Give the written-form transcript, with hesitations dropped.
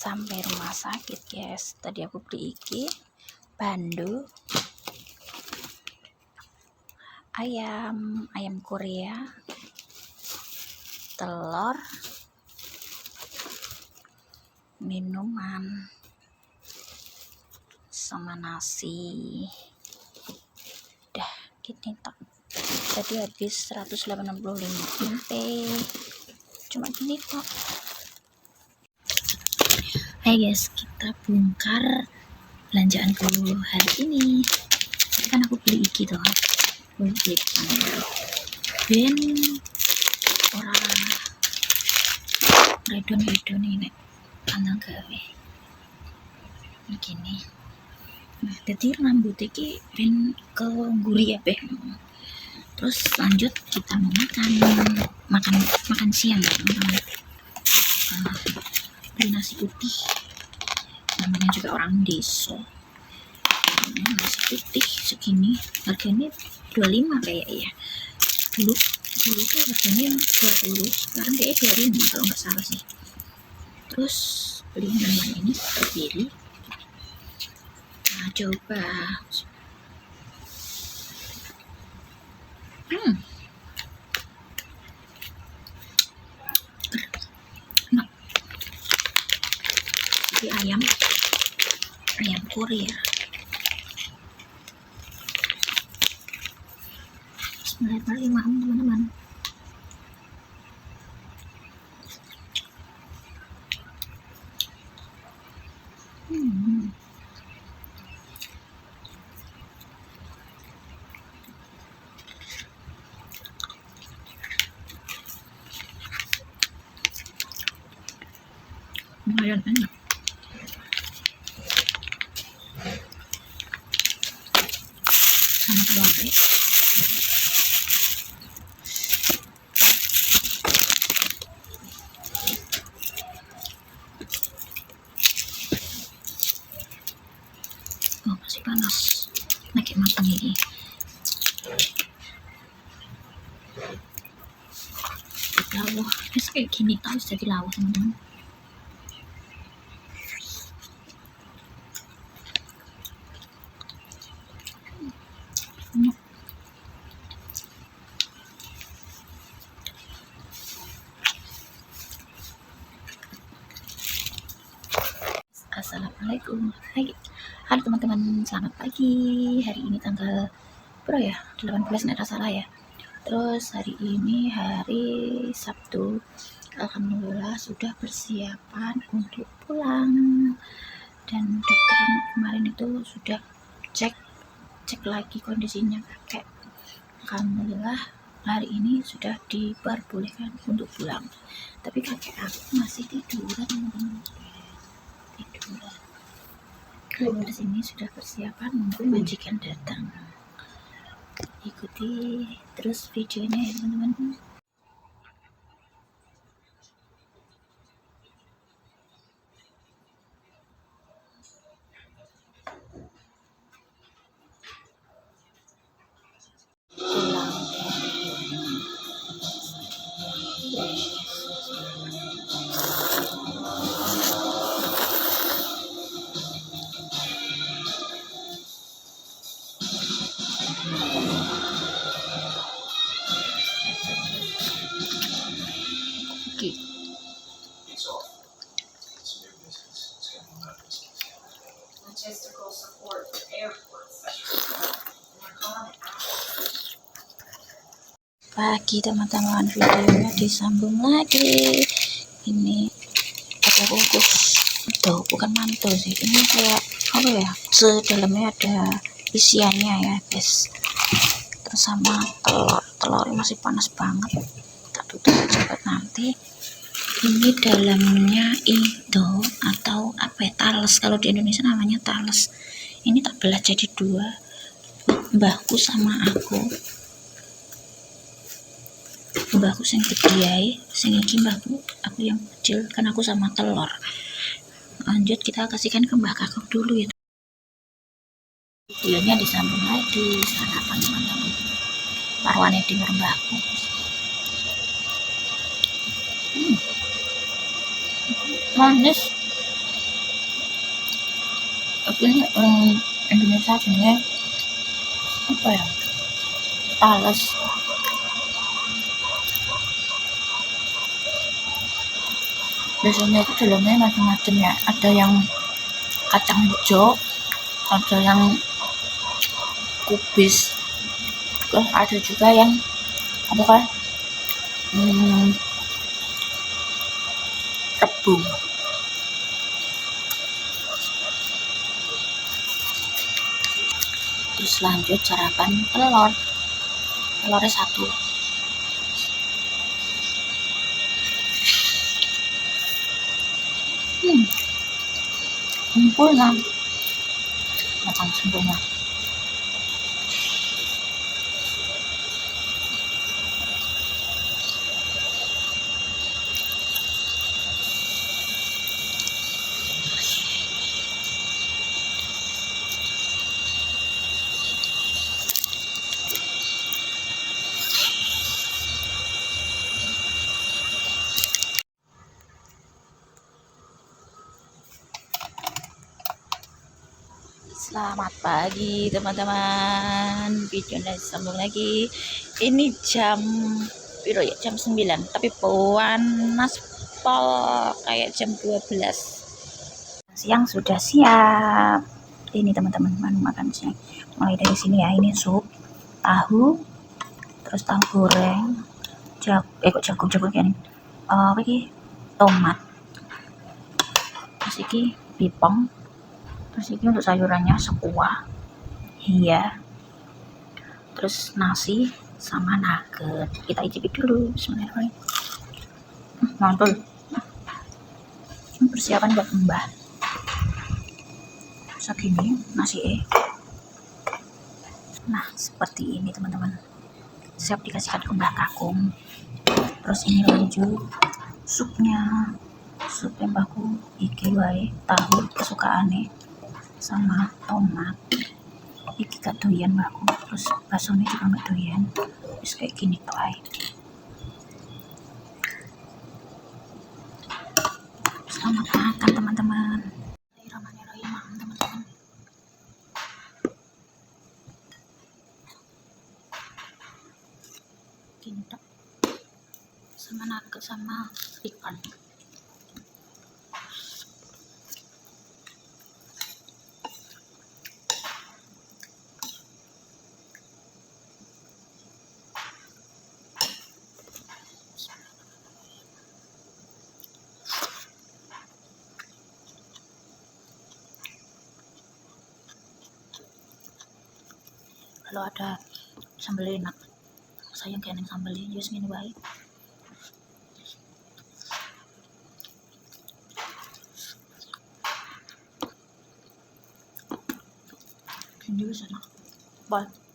sampai rumah sakit guys. Tadi aku beli iki bandu, ayam Korea, telur, minuman, sama nasi. Dah gini tok. Tadi habis 185 MP, cuma gini tok. Hai guys, kita bongkar belanjaanku hari ini. Tadi kan aku beli iki toh, beli ben orang redon ini kandang gawe begini. Nah, jadi rambut iki ben ke gurih ya beh. Terus lanjut kita mau makan siang ya teman-teman. Beli nasi putih, namanya juga orang desa. Nasi putih segini harganya 25 kayak ya. Dulu tuh harganya 20, sekarang kayak 25 kalau nggak salah sih. Terus beli namanya ini strawberry. Nah, coba. Enak. Ini ayam Korea. Bismillahirrahmanirrahim teman-teman. Lumayan enak. Sama telur. Oh, masih panas. Lagi matang ini. Lawah, terus kayak gini tahu jadi lawah teman-teman. Assalamualaikum. Hai. Halo teman-teman, selamat pagi. Hari ini tanggal berapa ya? 18 nggak salah ya. Terus hari ini hari Sabtu. Alhamdulillah sudah persiapan untuk pulang. Dan dokter kemarin itu sudah cek lagi kondisinya kakek. Alhamdulillah hari ini sudah diperbolehkan untuk pulang. Tapi kakek aku masih tiduran teman-teman. Keluar sini sudah persiapan, nunggu majikan datang. Ikuti terus videonya ya teman-teman. Logistical support for airports. Pagi teman-teman, videonya disambung lagi. Ini ada bungkus, tuh bukan mantul sih, ini kayak apa ya, sedalamnya ada isiannya ya guys. Terus sama telur masih panas banget, tak tutup cepat nanti. Ini dalamnya itu atau apa ya, tales, kalau di Indonesia namanya tales. Ini tak belah jadi dua, mbahku sama aku. Mbahku sing gede, sing iki mbahku, aku yang kecil, kan aku sama telur. Lanjut kita kasihkan ke mbah kakak dulu ya. Videonya disambung lagi, sarapan teman-teman. Marwane denger mbahku. Manis. Tapi Indonesia jenisnya apa ya, talas. Biasanya itu dalamnya macam-macam ya, ada yang kacang hijau, ada yang kubis, terus ada juga yang apa kan, rebung. Terus lanjut sarapan telurnya 1. Sempurna, makan sempurna. Selamat pagi teman-teman, videonya sambung lagi. Ini jam piro ya, jam 9, tapi panas pol kayak jam 12. Siang sudah siap. Ini teman-teman, menu makan siang. Mulai dari sini ya, ini sup, tahu, terus tahu goreng, jagung kan. Apa ini? Tomat. Terus ini bipong. Terus ini untuk sayurannya sekuah, iya, terus nasi sama nugget. Kita icipi dulu, bismillahirrahmanirrahim. Mantul. Ini persiapan buat mbah. Segini nasi Nah, seperti ini teman-teman. Siap dikasihkan ke mbah kakung. Terus ini lanjut supnya. Supnya mbahku iki wae, tahu kesukaane sama tomat. Iki gak doyan mbakku, terus baksonya juga gak doyan. Terus kayak gini tuh aja. Selamat makan teman-teman. Bismillahirrahmanirrahim teman-teman. Gini tuh, sama nugget sama ikan. Kalau ada sambal enak, sayang kayak sambalnya just gini baik. Ini juga enak. Bye.